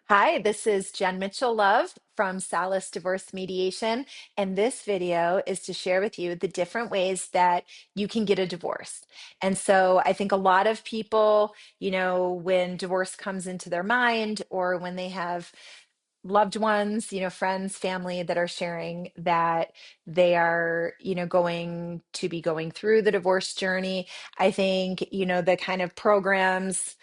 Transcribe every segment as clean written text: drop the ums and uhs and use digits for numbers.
Hi, this is Jen Mitchell Love from Solace Divorce Mediation, and this video is to share with you the different ways that you can get a divorce. And so I think a lot of people, when divorce comes into their mind or when they have loved ones, friends, family that are sharing that they are, going to be going through the divorce journey. I think, the kind of programs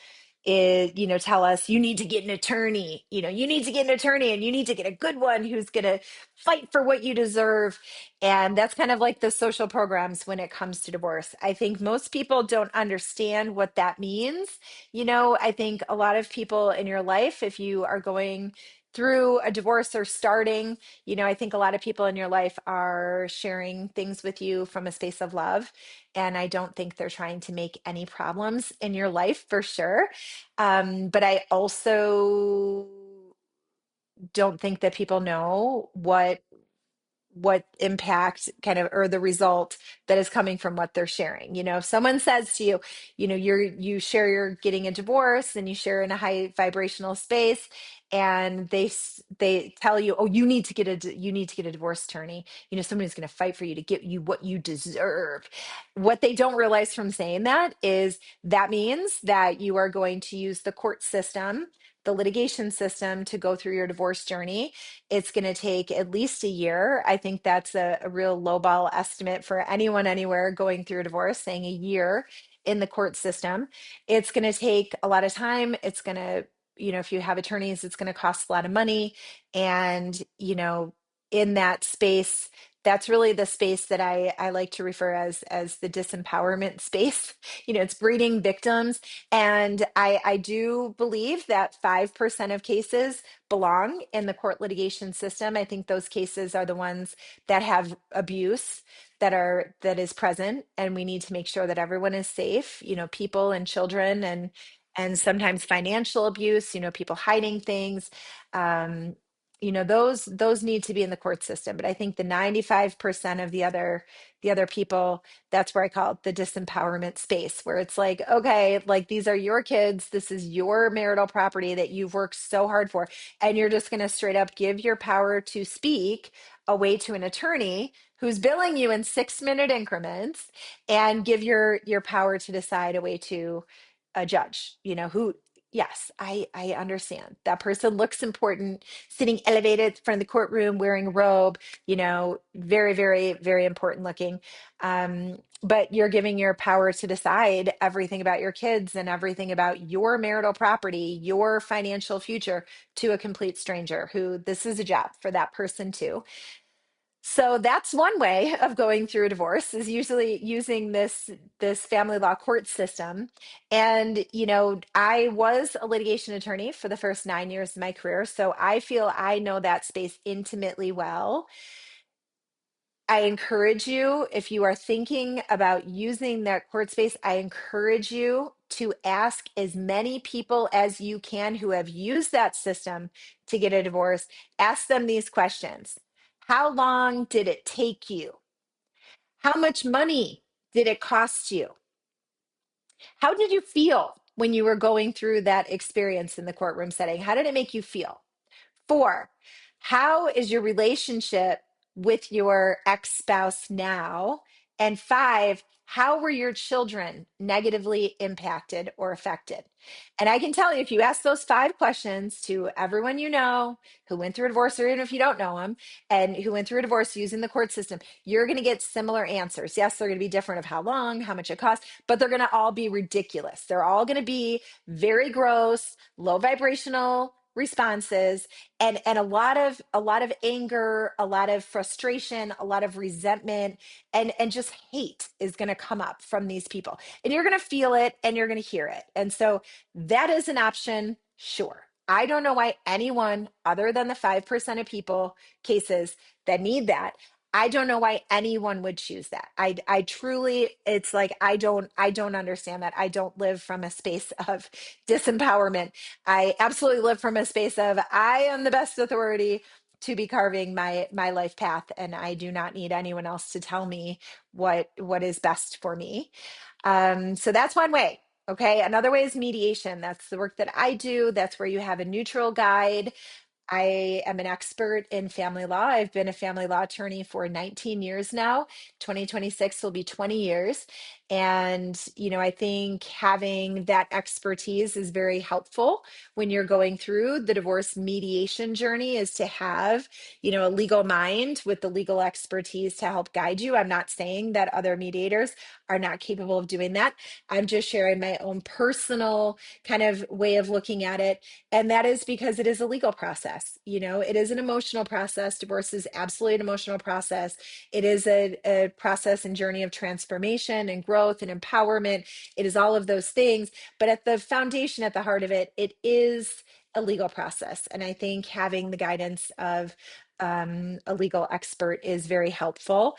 tell us you need to get an attorney, you need to get an attorney and you need to get a good one who's going to fight for what you deserve. And that's kind of like the social programs when it comes to divorce. I think most people don't understand what that means. I think a lot of people in your life, if you are going through a divorce or starting, I think a lot of people in your life are sharing things with you from a space of love. And I don't think they're trying to make any problems in your life for sure. But I also don't think that people know what impact kind of or the result that is coming from what they're sharing. If someone says to you, you share you're getting a divorce and you share in a high vibrational space and they tell you, oh, you need to get a divorce attorney. Somebody's going to fight for you to get you what you deserve. What they don't realize from saying that is that means that you are going to use the court system, the litigation system to go through your divorce journey. It's going to take at least a year. I think that's a real lowball estimate for anyone anywhere going through a divorce, saying a year in the court system. It's going to take a lot of time. It's going to, if you have attorneys, it's going to cost a lot of money. And, in that space, that's really the space that I like to refer as the disempowerment space. It's breeding victims. And I do believe that 5% of cases belong in the court litigation system. I think those cases are the ones that have abuse that is present, and we need to make sure that everyone is safe, people and children, and sometimes financial abuse, people hiding things. um those need to be in the court system. But I think the 95% of the other people, that's where I call it the disempowerment space, where it's like, okay, like these are your kids, this is your marital property that you've worked so hard for, and you're just going to straight up give your power to speak away to an attorney who's billing you in 6-minute increments, and give your power to decide away to a judge, who, yes, I understand that person looks important, sitting elevated from the courtroom wearing a robe, very, very, very important looking. But you're giving your power to decide everything about your kids and everything about your marital property, your financial future, to a complete stranger who, this is a job for that person too. So that's one way of going through a divorce, is usually using this family law court system. And I was a litigation attorney for the first 9 years of my career, so I feel I know that space intimately well. I encourage you, if you are thinking about using that court space, I encourage you to ask as many people as you can who have used that system to get a divorce. Ask them these questions. How long did it take you? How much money did it cost you? How did you feel when you were going through that experience in the courtroom setting? How did it make you feel? 4, how is your relationship with your ex-spouse now? And 5, how were your children negatively impacted or affected? And I can tell you, if you ask those 5 questions to everyone you know who went through a divorce, or even if you don't know them, and who went through a divorce using the court system, you're going to get similar answers. Yes, they're going to be different of how long, how much it costs, but they're going to all be ridiculous. They're all going to be very gross, low vibrational responses, and a lot of anger, a lot of frustration, a lot of resentment, and just hate is going to come up from these people, and you're going to feel it and you're going to hear it. And so that is an option. Sure, I don't know why anyone other than the 5% of people cases that need that, I don't know why anyone would choose that. I truly, it's like, I don't understand that. I don't live from a space of disempowerment. I absolutely live from a space of, I am the best authority to be carving my life path, and I do not need anyone else to tell me what is best for me. So that's one way. Okay. Another way is mediation. That's the work that I do. That's where you have a neutral guide. I am an expert in family law. I've been a family law attorney for 19 years now. 2026 will be 20 years. And, I think having that expertise is very helpful when you're going through the divorce mediation journey, is to have, a legal mind with the legal expertise to help guide you. I'm not saying that other mediators are not capable of doing that. I'm just sharing my own personal kind of way of looking at it, and that is because it is a legal process. It is an emotional process. Divorce is absolutely an emotional process. It is a process and journey of transformation and growth and empowerment. It is all of those things. But at the foundation, at the heart of it, it is a legal process. And I think having the guidance of a legal expert is very helpful.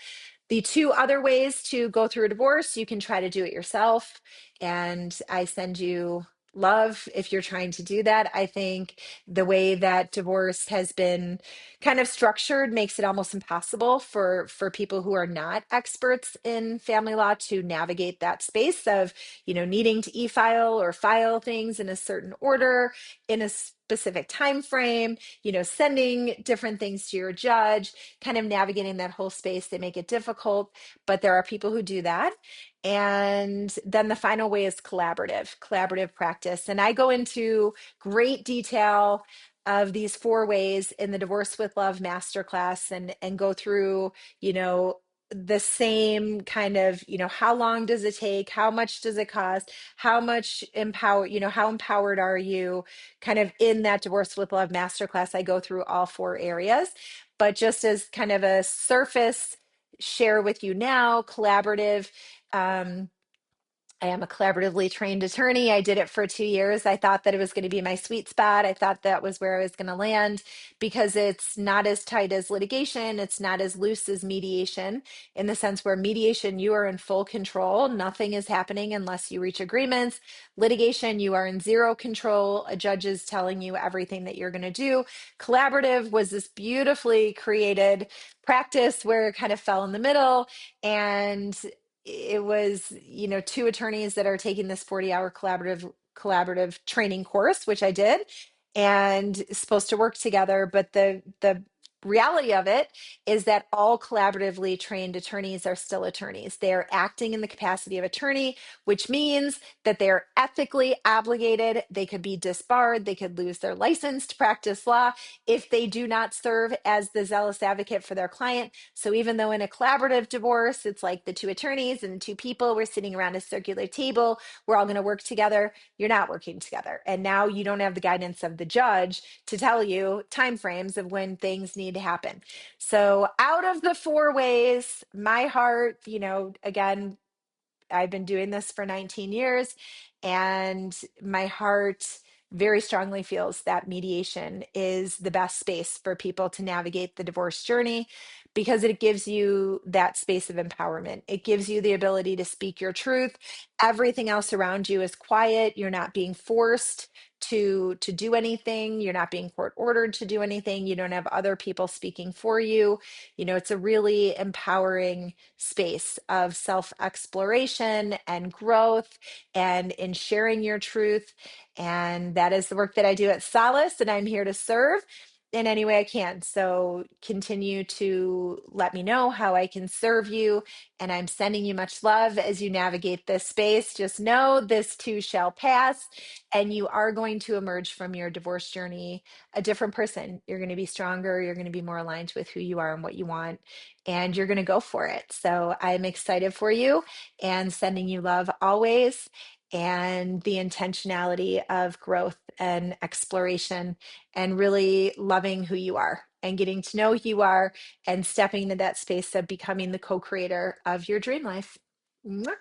The two other ways to go through a divorce: you can try to do it yourself. And I send you love if you're trying to do that. I think the way that divorce has been kind of structured makes it almost impossible for people who are not experts in family law to navigate that space of, needing to e-file or file things in a certain order in a specific time frame, sending different things to your judge, kind of navigating that whole space. They make it difficult, but there are people who do that. And then the final way is collaborative practice. And I go into great detail of these four ways in the Divorce with Love masterclass, and go through, the same kind of, how long does it take? How much does it cost? How much how empowered are you? Kind of in that Divorce with Love masterclass, I go through all four areas. But just as kind of a surface share with you now, collaborative. Um, I am a collaboratively trained attorney. I did it for 2 years. I thought that it was going to be my sweet spot. I thought that was where I was going to land, because it's not as tight as litigation. It's not as loose as mediation, in the sense where mediation, you are in full control. Nothing is happening unless you reach agreements. Litigation, you are in zero control. A judge is telling you everything that you're going to do. Collaborative was this beautifully created practice where it kind of fell in the middle. And it was, two attorneys that are taking this 40-hour collaborative training course, which I did, and supposed to work together. But the reality of it is that all collaboratively trained attorneys are still attorneys. They are acting in the capacity of attorney, which means that they are ethically obligated. They could be disbarred. They could lose their license to practice law if they do not serve as the zealous advocate for their client. So even though in a collaborative divorce, it's like the two attorneys and two people, we're sitting around a circular table, we're all going to work together, you're not working together. And now you don't have the guidance of the judge to tell you timeframes of when things need to happen. So out of the four ways, my heart, again, I've been doing this for 19 years, and my heart very strongly feels that mediation is the best space for people to navigate the divorce journey, because it gives you that space of empowerment. It gives you the ability to speak your truth. Everything else around you is quiet. You're not being forced to do anything. You're not being court ordered to do anything. You don't have other people speaking for you. It's a really empowering space of self exploration and growth, and in sharing your truth. And that is the work that I do at Solace, and I'm here to serve in any way I can. So continue to let me know how I can serve you. And I'm sending you much love as you navigate this space. Just know this too shall pass, and you are going to emerge from your divorce journey a different person. You're going to be stronger. You're going to be more aligned with who you are and what you want, and you're going to go for it. So I'm excited for you, and sending you love always, and the intentionality of growth and exploration, and really loving who you are and getting to know who you are, and stepping into that space of becoming the co-creator of your dream life. Mwah.